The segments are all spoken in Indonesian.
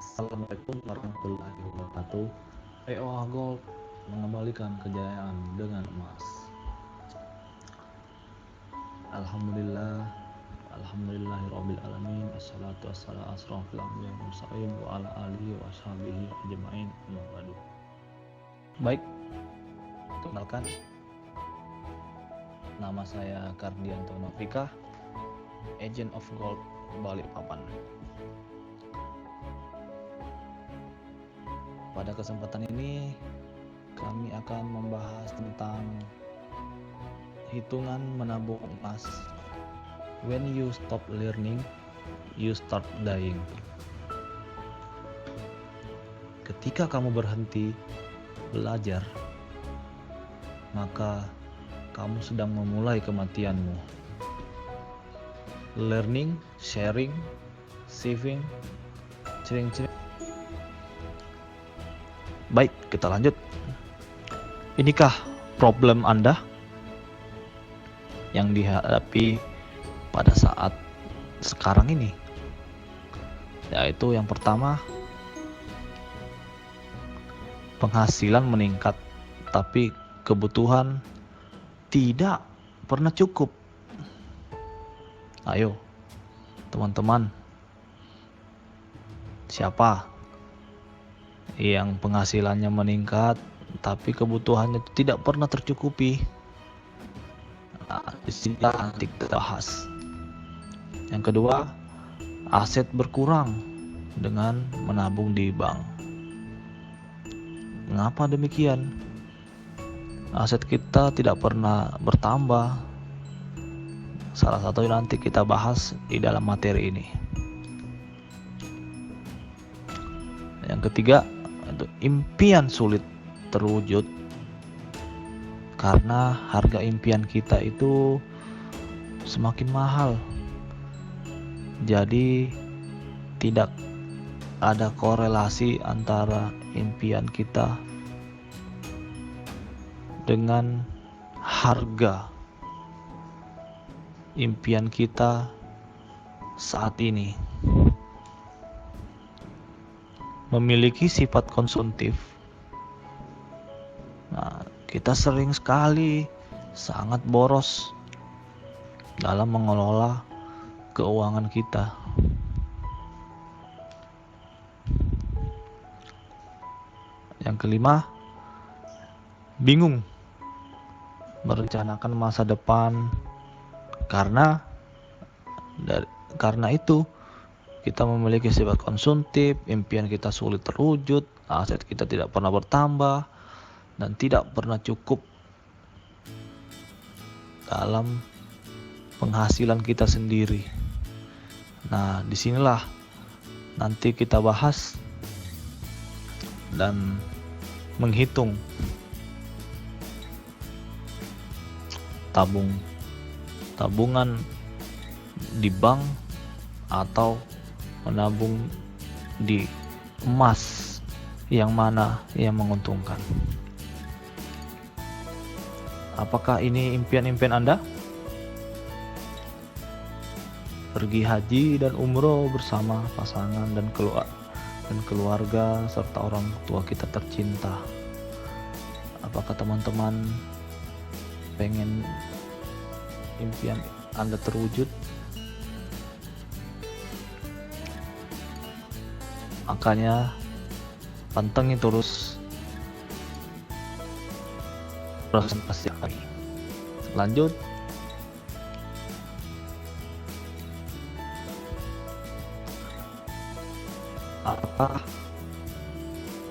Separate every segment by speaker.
Speaker 1: Assalamualaikum warahmatullahi wabarakatuh. EOA Gold mengembalikan kejayaan dengan emas. Alhamdulillah, alhamdulillahirabbil alamin. Assalatu wassalamu ala asrofil anbiya'i wal mursalin wa ala alihi wa sahbihi ajmain. Amma ba'du. Baik, kenalkan, nama saya Kardianto Novika, Agent of Gold Balikpapan. Pada kesempatan ini kami akan membahas tentang hitungan menabung emas. When you stop learning, you start dying. Ketika kamu berhenti belajar, maka kamu sedang memulai kematianmu. Learning, sharing, saving, cering-cering. Baik, kita lanjut. Inikah problem Anda yang dihadapi pada saat sekarang ini? Yaitu yang pertama, penghasilan meningkat tapi kebutuhan tidak pernah cukup. Ayo, teman-teman, siapa yang penghasilannya meningkat tapi kebutuhannya tidak pernah tercukupi? Nah, di sini nanti kita bahas. Yang kedua, aset berkurang dengan menabung di bank. Mengapa demikian? Aset kita tidak pernah bertambah. Salah satunya nanti kita bahas di dalam materi ini. Yang ketiga, itu impian sulit terwujud karena harga impian kita itu semakin mahal. Jadi tidak ada korelasi antara impian kita dengan harga impian kita saat ini. Memiliki sifat konsumtif. Nah, kita sering sekali sangat boros dalam mengelola keuangan kita. Yang kelima, bingung merencanakan masa depan karena itu kita memiliki sifat konsumtif, impian kita sulit terwujud, aset kita tidak pernah bertambah, dan tidak pernah cukup dalam penghasilan kita sendiri. Nah, disinilah nanti kita bahas dan menghitung tabungan di bank atau menabung di emas, yang mana yang menguntungkan. Apakah ini impian-impian Anda? Pergi haji dan umroh bersama pasangan dan keluarga serta orang tua kita tercinta. Apakah teman-teman pengen impian Anda terwujud? Makanya pantengin terus presentasi kami. Lanjut.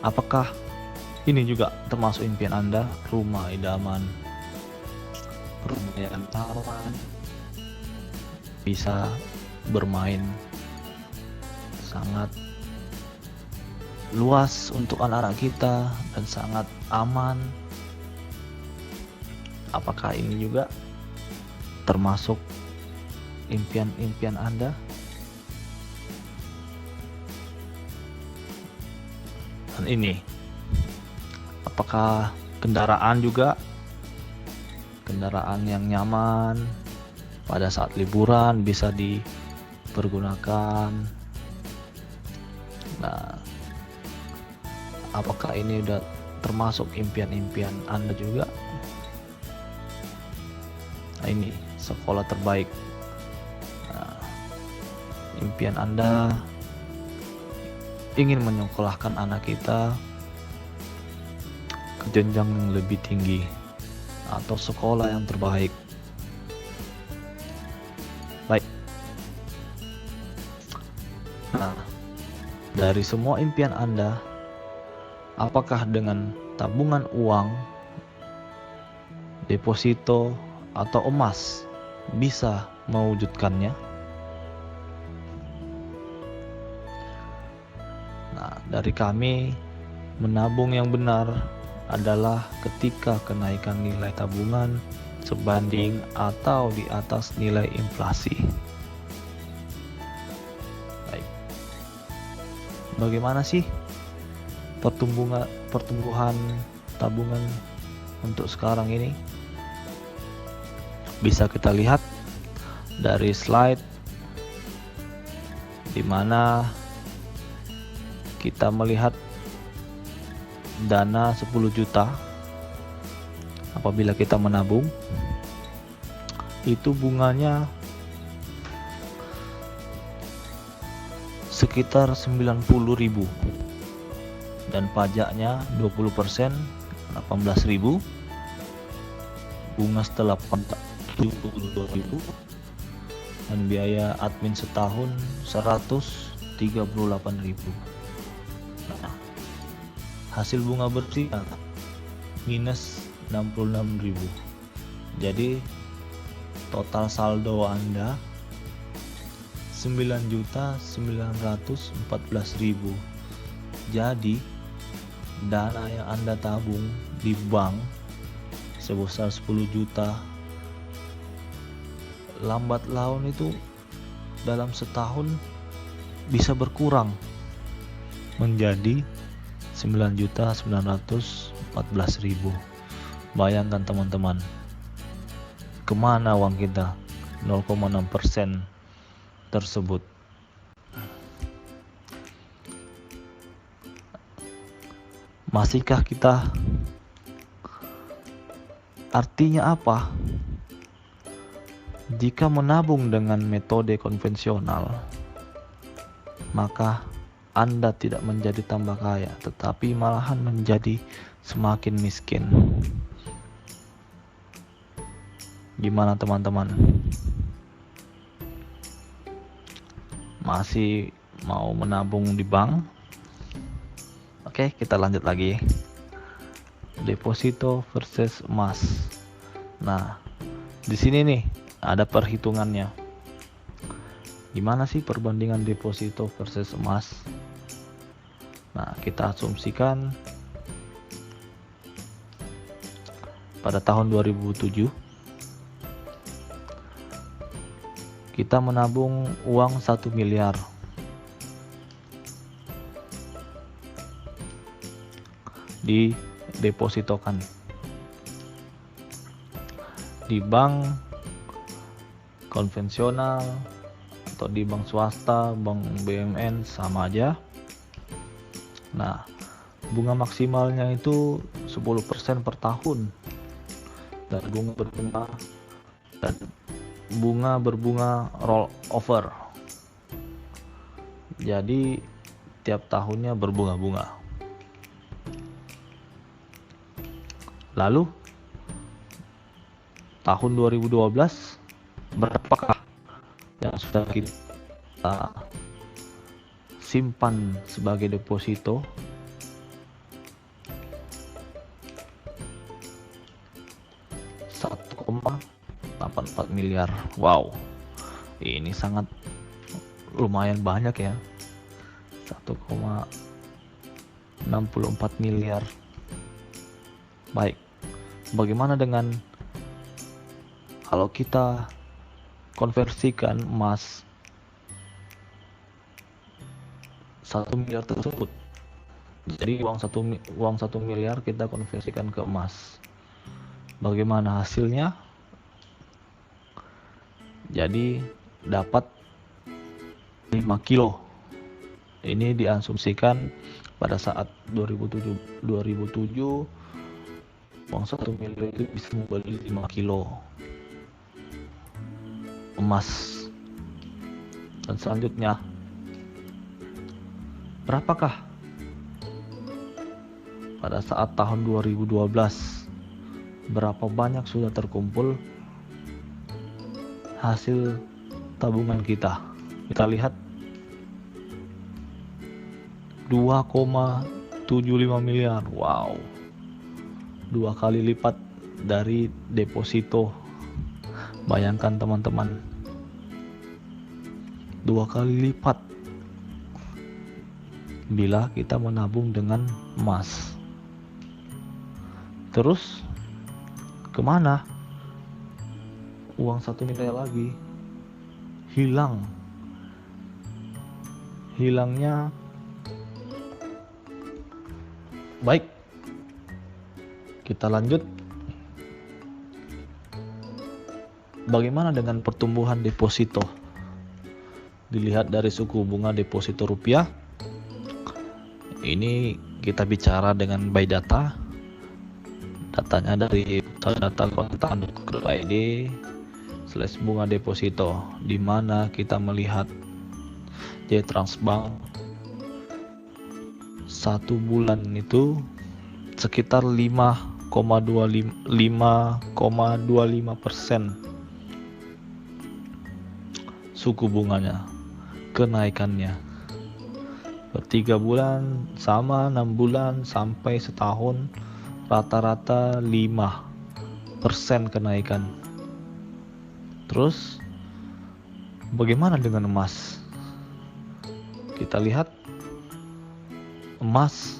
Speaker 1: Apakah ini juga termasuk impian Anda? Rumah idaman, rumah yang taman, bisa bermain sangat luas untuk anak-anak kita dan sangat aman. Apakah ini juga termasuk impian-impian Anda? Dan ini, apakah kendaraan juga? Kendaraan yang nyaman pada saat liburan bisa dipergunakan. Nah, apakah ini udah termasuk impian-impian Anda juga? Nah, ini sekolah terbaik. Nah, impian Anda ingin menyekolahkan anak kita ke jenjang yang lebih tinggi atau sekolah yang terbaik. Baik. Nah, dari semua impian Anda, apakah dengan tabungan uang, deposito, atau emas bisa mewujudkannya? Nah, dari kami, menabung yang benar adalah ketika kenaikan nilai tabungan sebanding atau di atas nilai inflasi. Baik. Bagaimana sih pertumbuhan tabungan untuk sekarang ini? Bisa kita lihat dari slide di mana kita melihat dana 10 juta apabila kita menabung, itu bunganya sekitar 90.000 dan pajaknya 20%, 18.000. Bunga setelah 72.000 dan biaya admin setahun 138.000. Nah, hasil bunga bersih minus 66.000. Jadi total saldo Anda 9.914.000. Jadi dana yang Anda tabung di bank sebesar 10 juta lambat laun itu dalam setahun bisa berkurang menjadi 9.914.000. Bayangkan teman-teman, kemana uang kita 0,6% tersebut. Masihkah kita? Artinya apa? Jika menabung dengan metode konvensional, maka Anda tidak menjadi tambah kaya, tetapi malahan menjadi semakin miskin. Gimana teman-teman? Masih mau menabung di bank? Oke, kita lanjut lagi. Deposito versus emas. Nah, di sini nih ada perhitungannya. Gimana sih perbandingan deposito versus emas? Nah, kita asumsikan pada tahun 2007 kita menabung uang 1 miliar. Didepositokan di bank konvensional atau di bank swasta, bank BUMN sama aja. Nah, bunga maksimalnya itu 10% per tahun dan bunga berbunga roll over. Jadi tiap tahunnya berbunga-bunga. Lalu tahun 2012 berapakah yang sudah kita simpan sebagai deposito? $1,84 miliar. Wow, ini sangat lumayan banyak ya. 1,64 miliar. Baik, bagaimana dengan kalau kita konversikan emas 1 miliar tersebut? Jadi uang 1 miliar kita konversikan ke emas. Bagaimana hasilnya? Jadi dapat 5 kilo Ini diasumsikan pada saat 2007 uang 1 miliar itu bisa membeli 5 kilo emas. Dan selanjutnya, berapakah pada saat tahun 2012, berapa banyak sudah terkumpul hasil tabungan kita? Kita lihat 2,75 miliar. Wow, 2 kali lipat dari deposito. Bayangkan teman-teman, 2 kali lipat bila kita menabung dengan emas. Terus kemana uang 1 miliar lagi? Hilangnya. Baik, kita lanjut. Bagaimana dengan pertumbuhan deposito? Dilihat dari suku bunga deposito rupiah. Ini kita bicara dengan by data. Datanya dari data.kontan.id/bunga deposito, di mana kita melihat JTransBank 1 bulan itu sekitar 5,25% suku bunganya kenaikannya. Per 3 bulan sama, 6 bulan sampai setahun rata-rata 5% kenaikan. Terus bagaimana dengan emas? Kita lihat emas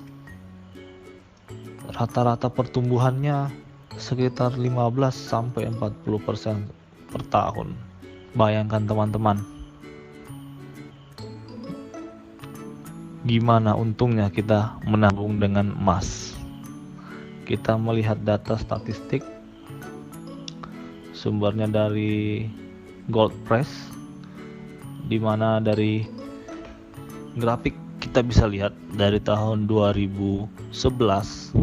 Speaker 1: rata-rata pertumbuhannya sekitar 15-40% per tahun. Bayangkan teman-teman, gimana untungnya kita menabung dengan emas. Kita melihat data statistik, sumbernya dari Gold Press, di mana dari grafik kita bisa lihat dari tahun 2011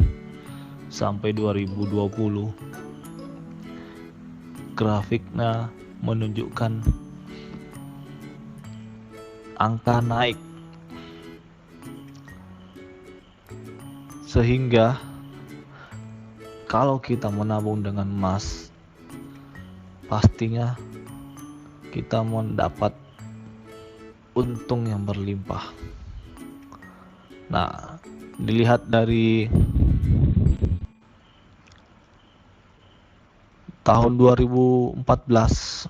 Speaker 1: sampai 2020, grafiknya menunjukkan angka naik, sehingga kalau kita menabung dengan emas, pastinya kita mendapat untung yang berlimpah. Nah, dilihat dari tahun 2014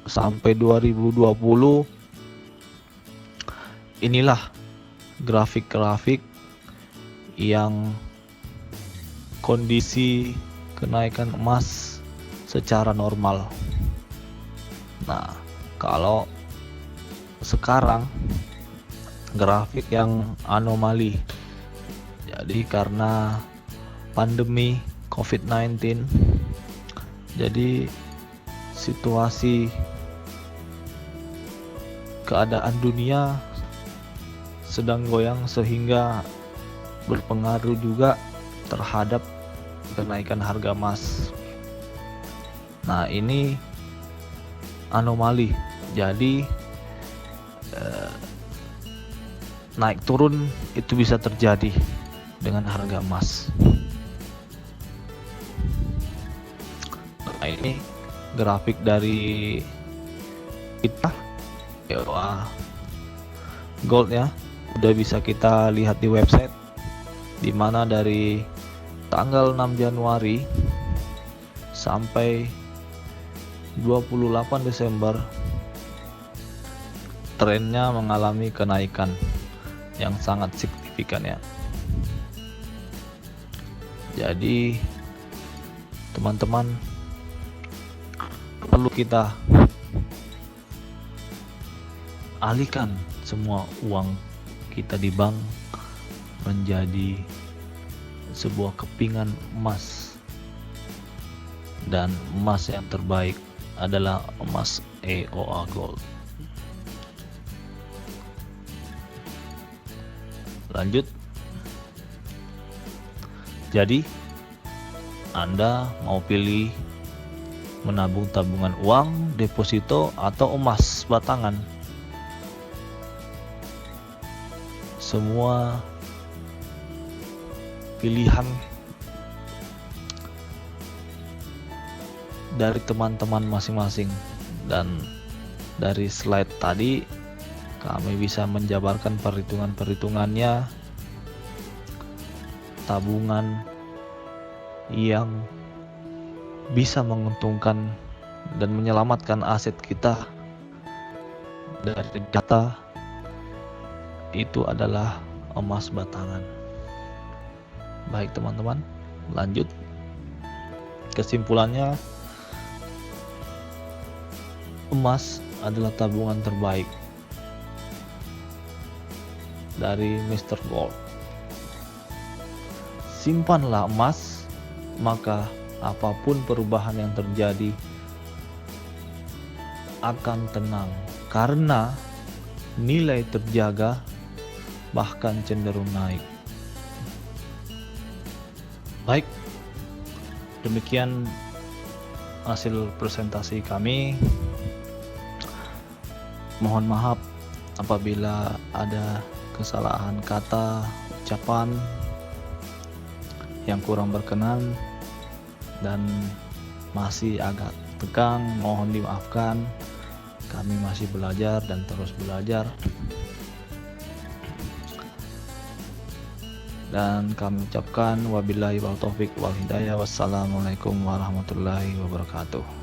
Speaker 1: sampai 2020, inilah grafik-grafik yang kondisi kenaikan emas secara normal. Nah, kalau sekarang grafik yang anomali. Jadi karena pandemi COVID-19, jadi situasi keadaan dunia sedang goyang, sehingga berpengaruh juga terhadap kenaikan harga emas. Nah, ini anomali. Jadi naik turun itu bisa terjadi dengan harga emas. Nah, ini grafik dari kita gold ya, udah bisa kita lihat di website, di mana dari tanggal 6 Januari sampai 28 Desember trennya mengalami kenaikan yang sangat signifikan ya. Jadi teman-teman, perlu kita alihkan semua uang kita di bank menjadi sebuah kepingan emas, dan emas yang terbaik adalah emas EOA Gold. Lanjut. Jadi Anda mau pilih menabung tabungan uang, deposito, atau emas batangan? Semua pilihan dari teman-teman masing-masing, dan dari slide tadi kami bisa menjabarkan perhitungannya tabungan yang bisa menguntungkan dan menyelamatkan aset kita dari data itu adalah emas batangan. Baik teman-teman, lanjut. Kesimpulannya, emas adalah tabungan terbaik dari Mr. Gold. Simpanlah emas, maka apapun perubahan yang terjadi akan tenang, karena nilai terjaga bahkan cenderung naik. Baik, demikian hasil presentasi kami. Mohon maaf apabila ada kesalahan kata, ucapan yang kurang berkenan dan masih agak tegang, mohon dimaafkan. Kami masih belajar dan terus belajar. Dan kami ucapkan wabillahi wal taufiq wal hidayah. Wassalamualaikum warahmatullahi wabarakatuh.